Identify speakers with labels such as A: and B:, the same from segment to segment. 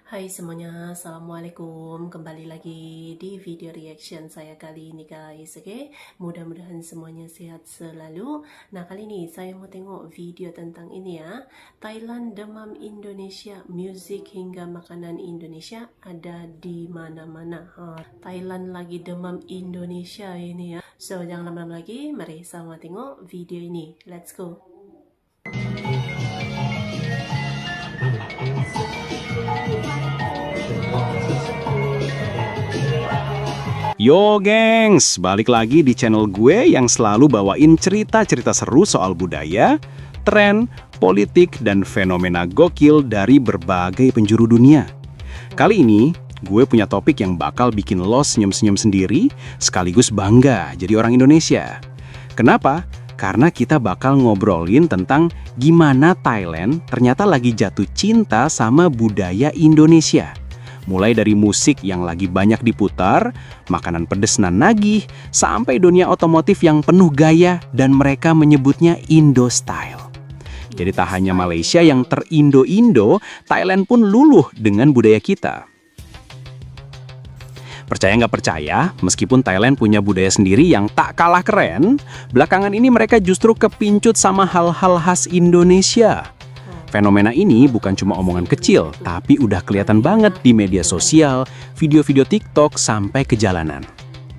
A: Hai semuanya, Assalamualaikum. Kembali lagi di video reaction saya kali ini guys, oke? Mudah-mudahan semuanya sehat selalu. Nah, kali ini saya mau tengok video tentang ini ya. Thailand demam Indonesia, musik hingga makanan Indonesia ada di mana-mana. Thailand lagi demam Indonesia ini ya. So, jangan lama-lama lagi, mari sama tengok video ini. Let's go.
B: Yo gengs, balik lagi di channel gue yang selalu bawain cerita-cerita seru soal budaya, tren, politik, dan fenomena gokil dari berbagai penjuru dunia. Kali ini, gue punya topik yang bakal bikin lo senyum-senyum sendiri, sekaligus bangga jadi orang Indonesia. Kenapa? Karena kita bakal ngobrolin tentang gimana Thailand ternyata lagi jatuh cinta sama budaya Indonesia. Mulai dari musik yang lagi banyak diputar, makanan pedes nan nagih, sampai dunia otomotif yang penuh gaya dan mereka menyebutnya Indo Style. Jadi tak hanya Malaysia yang terindo-indo, Thailand pun luluh dengan budaya kita. Percaya nggak percaya, meskipun Thailand punya budaya sendiri yang tak kalah keren, belakangan ini mereka justru kepincut sama hal-hal khas Indonesia. Fenomena ini bukan cuma omongan kecil, tapi udah kelihatan banget di media sosial, video-video TikTok, sampai ke jalanan.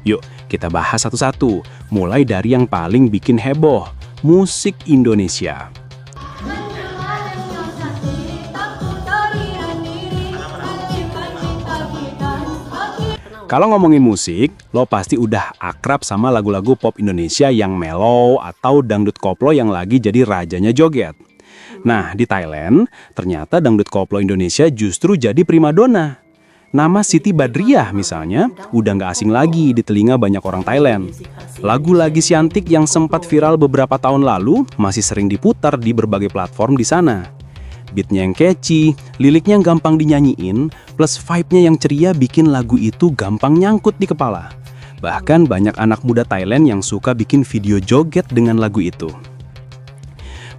B: Yuk, kita bahas satu-satu, mulai dari yang paling bikin heboh, musik Indonesia. Kalau ngomongin musik, lo pasti udah akrab sama lagu-lagu pop Indonesia yang mellow atau dangdut koplo yang lagi jadi rajanya joget. Nah, di Thailand, ternyata dangdut koplo Indonesia justru jadi primadona. Nama Siti Badriah misalnya, udah nggak asing lagi di telinga banyak orang Thailand. Lagu Lagi Siantik yang sempat viral beberapa tahun lalu masih sering diputar di berbagai platform di sana. Beatnya yang catchy, liriknya yang gampang dinyanyiin, plus vibe-nya yang ceria bikin lagu itu gampang nyangkut di kepala. Bahkan banyak anak muda Thailand yang suka bikin video joget dengan lagu itu.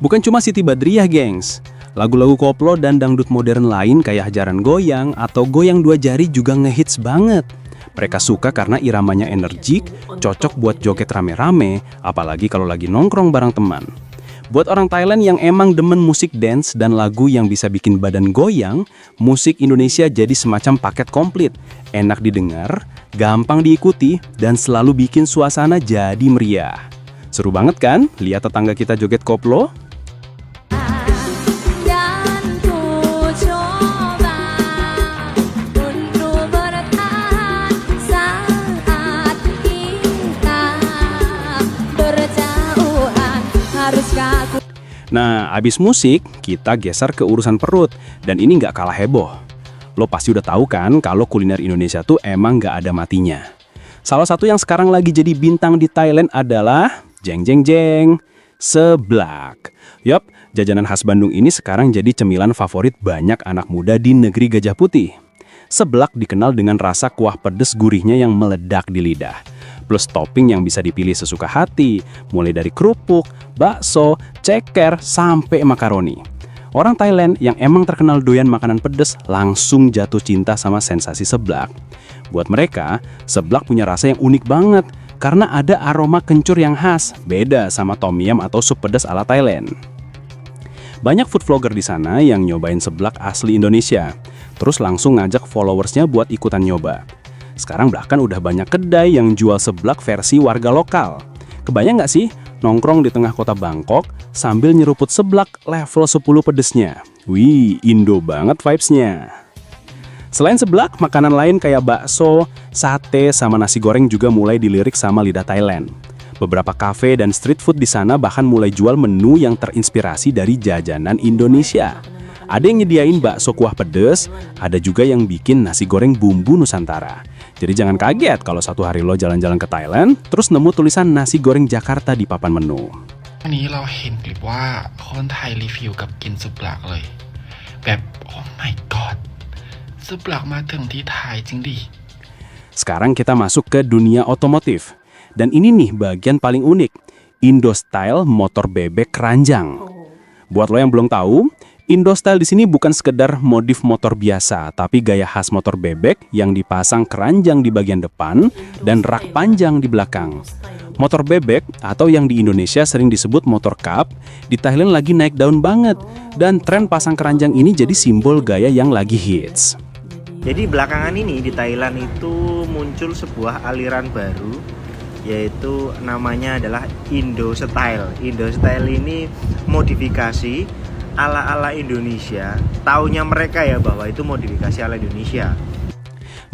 B: Bukan cuma Siti Badriah, gengs. Lagu-lagu koplo dan dangdut modern lain kayak Hajaran Goyang atau Goyang Dua Jari juga ngehits banget. Mereka suka karena iramanya energik, cocok buat joget rame-rame, apalagi kalau lagi nongkrong bareng teman. Buat orang Thailand yang emang demen musik dance dan lagu yang bisa bikin badan goyang, musik Indonesia jadi semacam paket komplit. Enak didengar, gampang diikuti, dan selalu bikin suasana jadi meriah. Seru banget kan lihat tetangga kita joget koplo? Nah, abis musik, kita geser ke urusan perut. Dan ini nggak kalah heboh. Lo pasti udah tahu kan kalau kuliner Indonesia tuh emang nggak ada matinya. Salah satu yang sekarang lagi jadi bintang di Thailand adalah jeng jeng jeng, seblak. Yup, jajanan khas Bandung ini sekarang jadi cemilan favorit banyak anak muda di negeri Gajah Putih. Seblak dikenal dengan rasa kuah pedes gurihnya yang meledak di lidah. Plus topping yang bisa dipilih sesuka hati, mulai dari kerupuk, bakso, ceker, sampai makaroni. Orang Thailand yang emang terkenal doyan makanan pedas langsung jatuh cinta sama sensasi seblak. Buat mereka, seblak punya rasa yang unik banget karena ada aroma kencur yang khas, beda sama tom yum atau sup pedas ala Thailand. Banyak food vlogger di sana yang nyobain seblak asli Indonesia, terus langsung ngajak followersnya buat ikutan nyoba. Sekarang bahkan udah banyak kedai yang jual seblak versi warga lokal. Kebayang nggak sih nongkrong di tengah kota Bangkok sambil nyeruput seblak level 10 pedesnya? Wih, Indo banget vibes-nya. Selain seblak, makanan lain kayak bakso, sate, sama nasi goreng juga mulai dilirik sama lidah Thailand. Beberapa kafe dan street food di sana bahkan mulai jual menu yang terinspirasi dari jajanan Indonesia. Ada yang nyediain bakso kuah pedes, ada juga yang bikin nasi goreng bumbu Nusantara. Jadi jangan kaget kalau satu hari lo jalan-jalan ke Thailand, terus nemu tulisan nasi goreng Jakarta di papan menu.
C: วันนี้เราเห็นคลิปว่าคนไทยรีวิวกับกินซุปหลักเลยแบบโอ้ my god ซุปหลักมาถึงที่ไทยจริงดิ
B: Sekarang kita masuk ke dunia otomotif. Dan ini nih bagian paling unik, Indo Style motor bebek keranjang. Buat lo yang belum tahu, Indo-style di sini bukan sekedar modif motor biasa, tapi gaya khas motor bebek yang dipasang keranjang di bagian depan dan rak panjang di belakang. Motor bebek atau yang di Indonesia sering disebut motor cup, di Thailand lagi naik daun banget, dan tren pasang keranjang ini jadi simbol gaya yang lagi hits.
D: Jadi belakangan ini di Thailand itu muncul sebuah aliran baru, yaitu namanya adalah Indo Style. Indo Style ini modifikasi ala-ala Indonesia. Taunya mereka ya bahwa itu modifikasi ala Indonesia.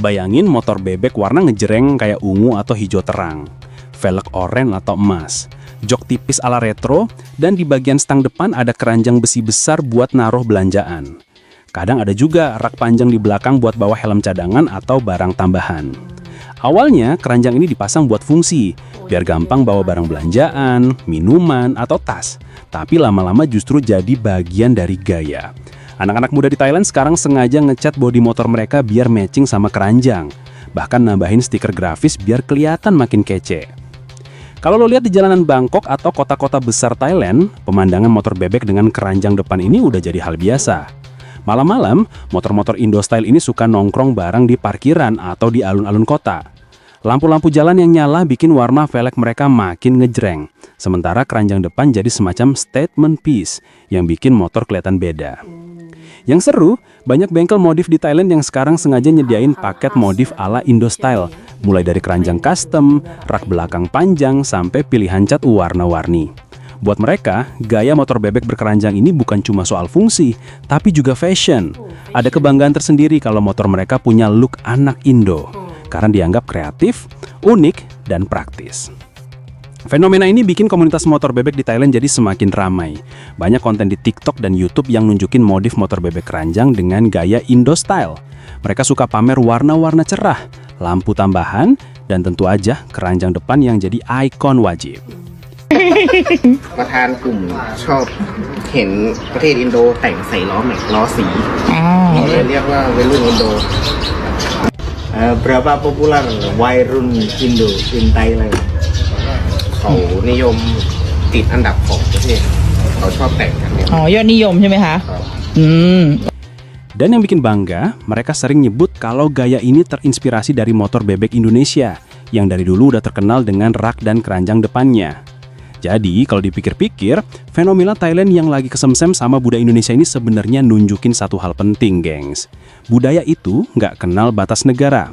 B: Bayangin motor bebek warna ngejreng kayak ungu atau hijau terang, velg oranye atau emas, jok tipis ala retro, dan di bagian stang depan ada keranjang besi besar buat naruh belanjaan. Kadang ada juga rak panjang di belakang buat bawa helm cadangan atau barang tambahan. Awalnya keranjang ini dipasang buat fungsi, biar gampang bawa barang belanjaan, minuman, atau tas. Tapi lama-lama justru jadi bagian dari gaya. Anak-anak muda di Thailand sekarang sengaja ngecat bodi motor mereka biar matching sama keranjang. Bahkan nambahin stiker grafis biar kelihatan makin kece. Kalau lo lihat di jalanan Bangkok atau kota-kota besar Thailand, pemandangan motor bebek dengan keranjang depan ini udah jadi hal biasa. Malam-malam, motor-motor Indo-style ini suka nongkrong bareng di parkiran atau di alun-alun kota. Lampu-lampu jalan yang nyala bikin warna velg mereka makin ngejreng. Sementara keranjang depan jadi semacam statement piece yang bikin motor kelihatan beda. Yang seru, banyak bengkel modif di Thailand yang sekarang sengaja nyediain paket modif ala Indo-style. Mulai dari keranjang custom, rak belakang panjang, sampai pilihan cat warna-warni. Buat mereka, gaya motor bebek berkeranjang ini bukan cuma soal fungsi, tapi juga fashion. Ada kebanggaan tersendiri kalau motor mereka punya look anak Indo, karena dianggap kreatif, unik, dan praktis. Fenomena ini bikin komunitas motor bebek di Thailand jadi semakin ramai. Banyak konten di TikTok dan YouTube yang nunjukin modif motor bebek keranjang dengan gaya Indo-style. Mereka suka pamer warna-warna cerah, lampu tambahan, dan tentu aja keranjang depan yang jadi ikon wajib.
D: ประธานกลุ่มชอบเห็นประเทศอินโดแต่งใส่ล้อแม็กล้อสีเลยเรียกว่าวัยรุ่นอินโด berapa populer วัยรุ่นอินโด in Thailand เขานิยมติดอันดับของประเทศเขาชอบแต่งกันเนี่ย
E: อ๋อยอดนิยมใช่ไหมคะ
B: Dan yang bikin bangga, mereka sering nyebut kalau gaya ini terinspirasi dari motor bebek Indonesia yang dari dulu udah terkenal dengan rak dan keranjang depannya. Jadi, kalau dipikir-pikir, fenomena Thailand yang lagi kesemsem sama budaya Indonesia ini sebenarnya nunjukin satu hal penting, gengs. Budaya itu nggak kenal batas negara.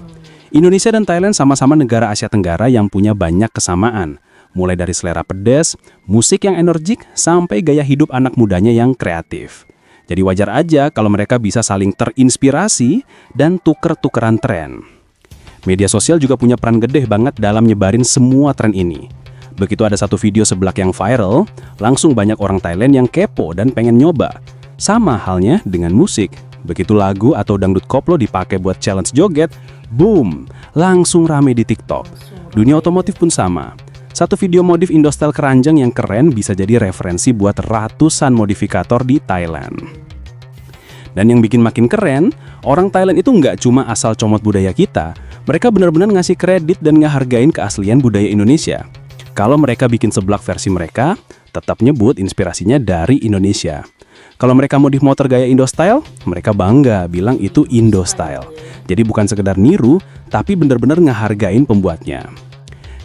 B: Indonesia dan Thailand sama-sama negara Asia Tenggara yang punya banyak kesamaan. Mulai dari selera pedas, musik yang energik, sampai gaya hidup anak mudanya yang kreatif. Jadi wajar aja kalau mereka bisa saling terinspirasi dan tuker-tukeran tren. Media sosial juga punya peran gede banget dalam nyebarin semua tren ini. Begitu ada satu video seblak yang viral, langsung banyak orang Thailand yang kepo dan pengen nyoba. Sama halnya dengan musik. Begitu lagu atau dangdut koplo dipakai buat challenge joget, boom, langsung rame di TikTok. Dunia otomotif pun sama. Satu video modif Indo-style keranjang yang keren bisa jadi referensi buat ratusan modifikator di Thailand. Dan yang bikin makin keren, orang Thailand itu nggak cuma asal comot budaya kita, mereka benar-benar ngasih kredit dan ngehargain keaslian budaya Indonesia. Kalau mereka bikin seblak versi mereka, tetap nyebut inspirasinya dari Indonesia. Kalau mereka modif motor gaya Indo-style, mereka bangga bilang itu Indo-style. Jadi bukan sekedar niru, tapi benar-benar ngehargain pembuatnya.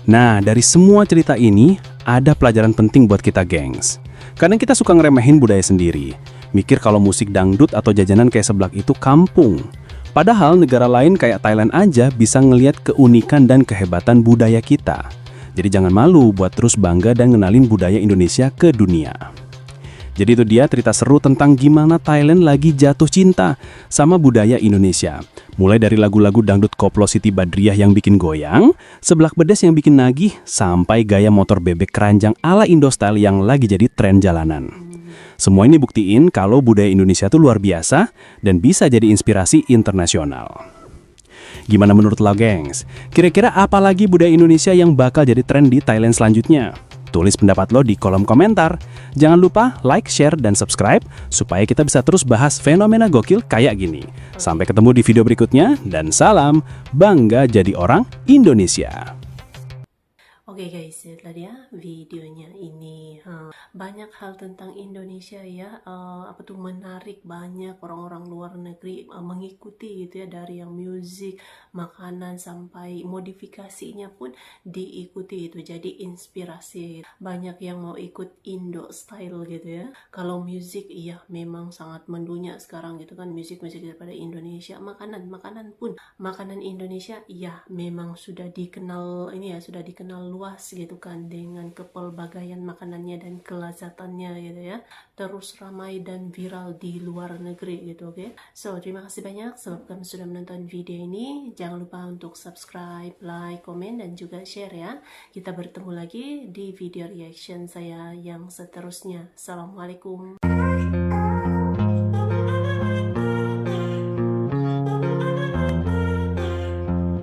B: Nah, dari semua cerita ini, ada pelajaran penting buat kita, gengs. Kadang kita suka ngeremehin budaya sendiri. Mikir kalau musik dangdut atau jajanan kayak seblak itu kampung. Padahal negara lain kayak Thailand aja bisa ngelihat keunikan dan kehebatan budaya kita. Jadi jangan malu buat terus bangga dan ngenalin budaya Indonesia ke dunia. Jadi itu dia cerita seru tentang gimana Thailand lagi jatuh cinta sama budaya Indonesia. Mulai dari lagu-lagu dangdut koplo Siti Badriah yang bikin goyang, seblak pedas yang bikin nagih, sampai gaya motor bebek keranjang ala Indo-style yang lagi jadi tren jalanan. Semua ini buktiin kalau budaya Indonesia itu luar biasa dan bisa jadi inspirasi internasional. Gimana menurut lo, gengs? Kira-kira apa lagi budaya Indonesia yang bakal jadi tren di Thailand selanjutnya? Tulis pendapat lo di kolom komentar. Jangan lupa like, share, dan subscribe supaya kita bisa terus bahas fenomena gokil kayak gini. Sampai ketemu di video berikutnya, dan salam bangga jadi orang Indonesia.
A: Oke guys, itulah dia videonya ini. Banyak hal tentang Indonesia ya, apa tuh menarik, banyak orang-orang luar negeri mengikuti gitu ya, dari yang musik, makanan sampai modifikasinya pun diikuti itu, jadi inspirasi. Banyak yang mau ikut Indo style gitu ya. Kalau musik iya memang sangat mendunia sekarang gitu kan, musik-musik daripada Indonesia. Makanan pun, makanan Indonesia iya memang sudah dikenal ini ya, sudah dikenal luas gitu kan, dengan kepelbagaian makanannya dan kelezatannya gitu ya, terus ramai dan viral di luar negeri gitu. Oke, so terima kasih banyak sebab kamu sudah menonton video ini. Jangan lupa untuk subscribe, like, komen, dan juga share ya. Kita bertemu lagi di video reaction saya yang seterusnya. Assalamualaikum.